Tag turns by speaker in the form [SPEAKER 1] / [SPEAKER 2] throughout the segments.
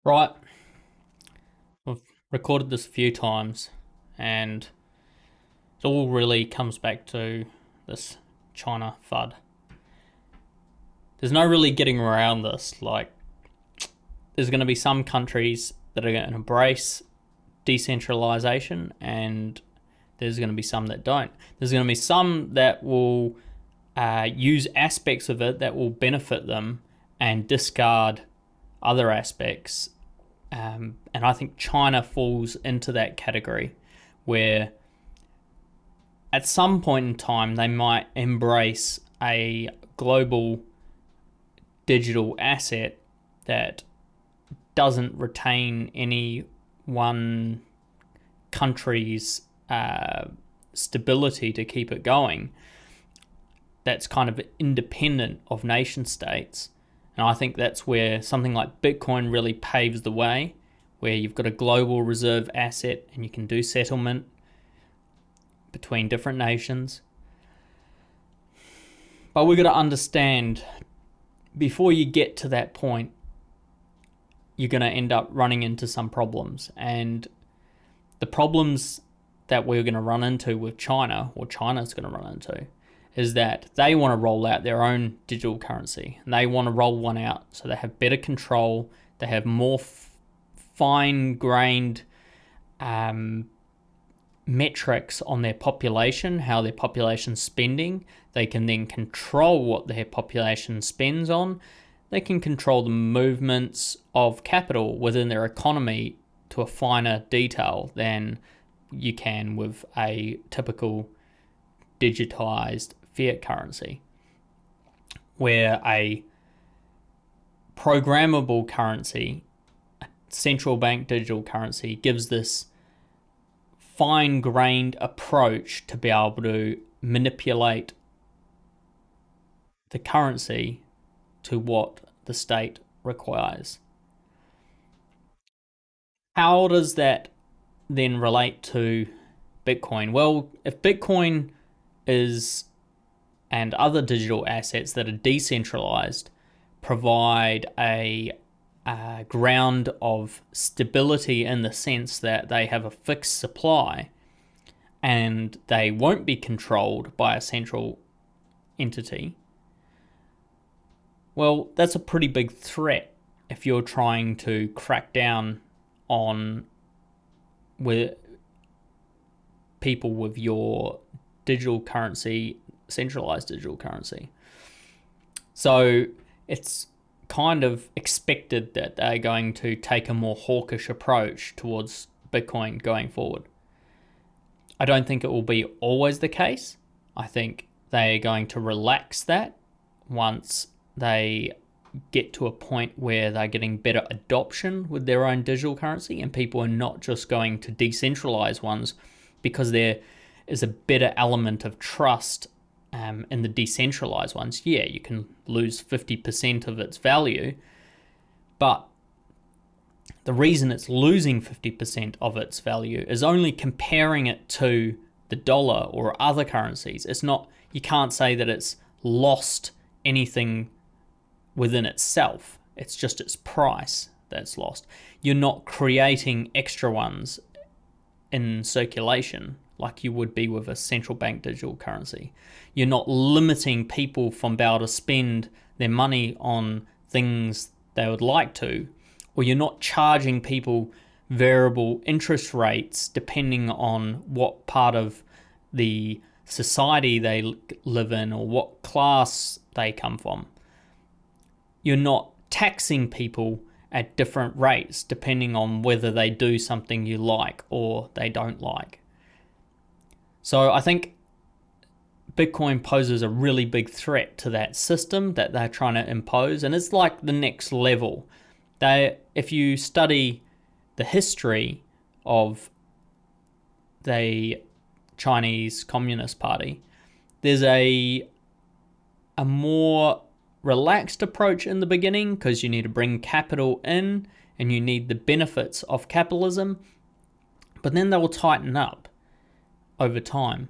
[SPEAKER 1] Right, I've recorded this a few times, and it all really comes back to this China FUD. There's no really getting around this. There's going to be some countries that are going to embrace decentralization, and there's going to be some that don't. There's going to be some that will use aspects of it that will benefit them and discard other aspects. And I think China falls into that category where at some point in time they might embrace a global digital asset that doesn't retain any one country's stability to keep it going. That's kind of independent of nation states. And I think that's where something like Bitcoin really paves the way, where you've got a global reserve asset and you can do settlement between different nations. But we've got to understand, before you get to that point, you're going to end up running into some problems. And the problems that we're going to run into with China, or China's going to run into, is that they want to roll out their own digital currency. And they want to roll one out so they have better control, they have more fine-grained metrics on their population, how their population's spending. They can then control what their population spends on. They can control the movements of capital within their economy to a finer detail than you can with a typical digitized fiat currency, where a programmable currency, a central bank digital currency, gives this fine-grained approach to be able to manipulate the currency to what the state requires. How does that then relate to Bitcoin? Well, if Bitcoin is, and other digital assets that are decentralized, provide a ground of stability in the sense that they have a fixed supply and they won't be controlled by a central entity, well, that's a pretty big threat if you're trying to crack down on with people with your digital currency, centralized digital currency. So it's kind of expected that they're going to take a more hawkish approach towards Bitcoin going forward. I don't think it will be always the case. I think they're going to relax that once they get to a point where they're getting better adoption with their own digital currency and people are not just going to decentralize ones because there is a better element of trust in the decentralized ones. Yeah, you can lose 50% of its value, but the reason it's losing 50% of its value is only comparing it to the dollar or other currencies. It's not, you can't say that it's lost anything within itself. It's just its price that's lost. You're not creating extra ones in circulation like you would be with a central bank digital currency. You're not limiting people from being able to spend their money on things they would like to, or you're not charging people variable interest rates depending on what part of the society they live in or what class they come from. You're not taxing people at different rates depending on whether they do something you like or they don't like. So I think Bitcoin poses a really big threat to that system that they're trying to impose, and it's like the next level. If you study the history of the Chinese Communist Party, there's a more relaxed approach in the beginning because you need to bring capital in and you need the benefits of capitalism, but then they will tighten up over time.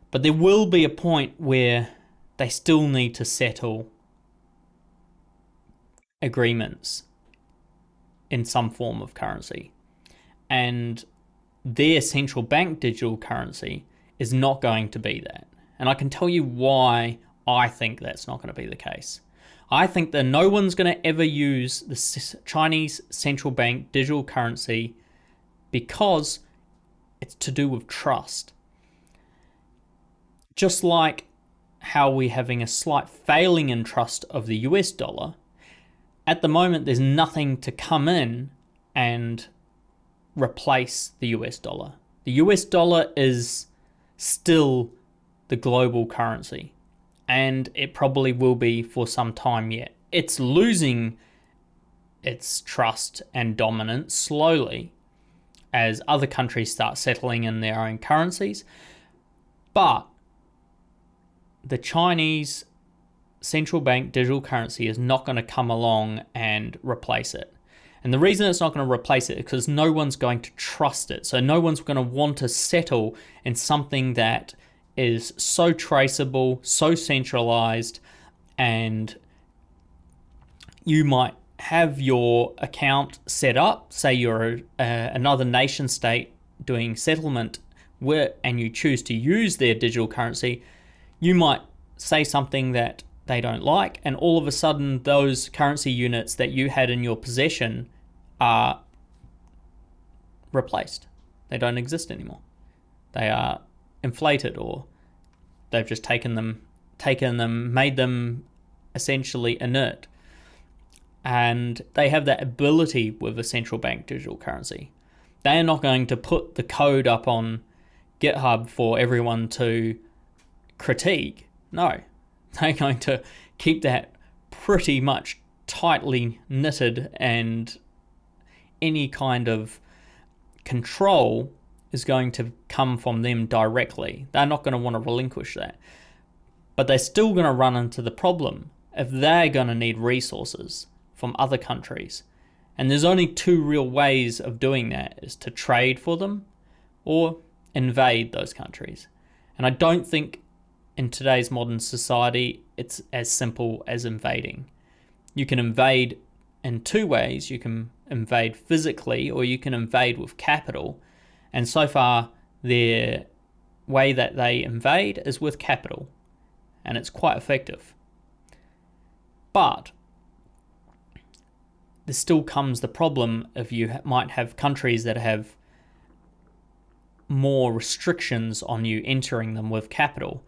[SPEAKER 1] But there will be a point where they still need to settle agreements in some form of currency. And their central bank digital currency is not going to be that. And I can tell you why I think that's not going to be the case. I think that no one's going to ever use the Chinese central bank digital currency because it's to do with trust. Just like how we're having a slight failing in trust of the US dollar, at the moment there's nothing to come in and replace the US dollar. The US dollar is still the global currency, and it probably will be for some time yet. It's losing its trust and dominance slowly as other countries start settling in their own currencies, but the Chinese central bank digital currency is not going to come along and replace it. And the reason it's not going to replace it is because no one's going to trust it. So no one's going to want to settle in something that is so traceable, so centralized, and you might have your account set up, say you're another nation state doing settlement and you choose to use their digital currency, you might say something that they don't like, and all of a sudden those currency units that you had in your possession are replaced. They don't exist anymore. They are inflated, or they've just taken them, made them essentially inert. And they have that ability with a central bank digital currency. They are not going to put the code up on GitHub for everyone to critique. No, they're going to keep that pretty much tightly knitted, and any kind of control is going to come from them directly. They're not going to want to relinquish that. But they're still going to run into the problem if they're going to need resources from other countries. And there's only two real ways of doing that, is to trade for them or invade those countries. And I don't think in today's modern society it's as simple as invading. You can invade in two ways. You can invade physically, or you can invade with capital. And so far, their way that they invade is with capital, and it's quite effective. But there still comes the problem if you might have countries that have more restrictions on you entering them with capital,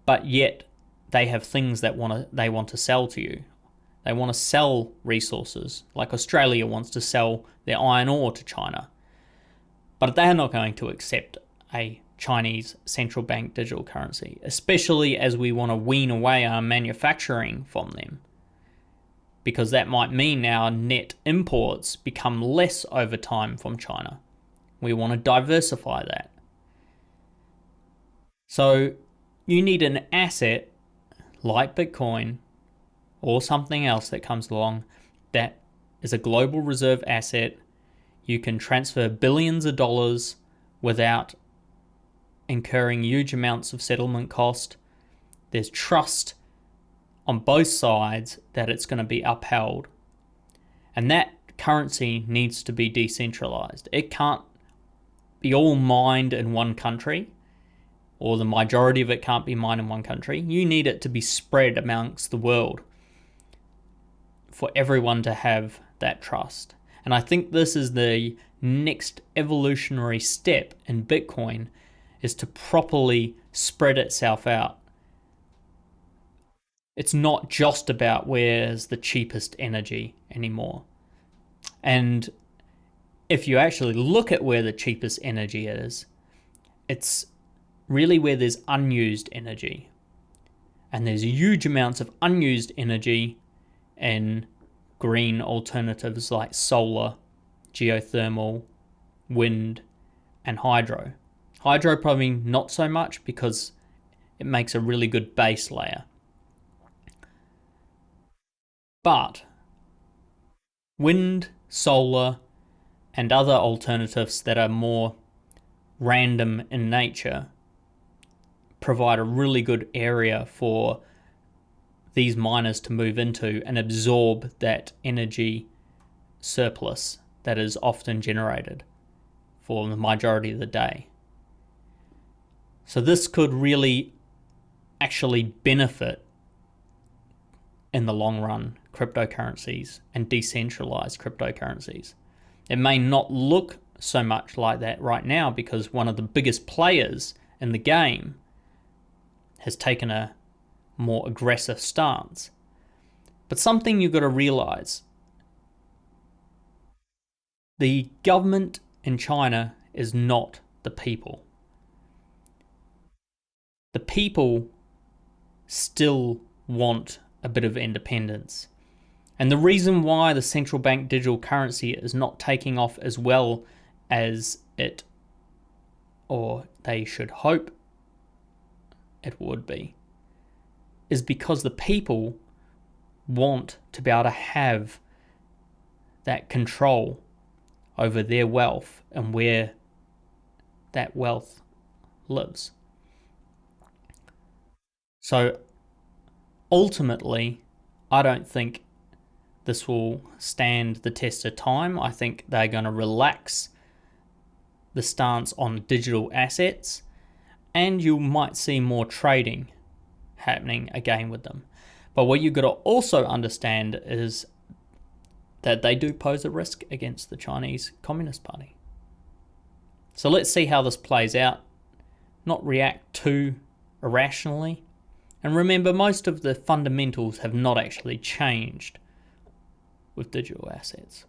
[SPEAKER 1] but yet they have things that they want to sell to you. They want to sell resources, like Australia wants to sell their iron ore to China. But they're not going to accept a Chinese central bank digital currency, especially as we want to wean away our manufacturing from them, because that might mean our net imports become less over time from China. We want to diversify that. So you need an asset like Bitcoin or something else that comes along that is a global reserve asset. You can transfer billions of dollars without incurring huge amounts of settlement cost. There's trust on both sides that it's going to be upheld. And that currency needs to be decentralized. It can't be all mined in one country, or the majority of it can't be mined in one country. You need it to be spread amongst the world for everyone to have that trust. And I think this is the next evolutionary step in Bitcoin, is to properly spread itself out. It's not just about where's the cheapest energy anymore. And if you actually look at where the cheapest energy is, it's really where there's unused energy. And there's huge amounts of unused energy in green alternatives like solar, geothermal, wind, and hydro. Hydro probably not so much because it makes a really good base layer. But wind, solar, and other alternatives that are more random in nature provide a really good area for these miners to move into and absorb that energy surplus that is often generated for the majority of the day. So this could really actually benefit in the long run cryptocurrencies and decentralized cryptocurrencies. It may not look so much like that right now because one of the biggest players in the game has taken a more aggressive stance. But something you've got to realize, the government in China is not the people. The people still want a bit of independence. And the reason why the central bank digital currency is not taking off as well as it, or they should hope it would be, is because the people want to be able to have that control over their wealth and where that wealth lives. So ultimately, I don't think this will stand the test of time. I think they're going to relax the stance on digital assets, and you might see more trading happening again with them. But what you've got to also understand is that they do pose a risk against the Chinese Communist Party. So let's see how this plays out. Not react too irrationally. And remember, most of the fundamentals have not actually changed with digital assets.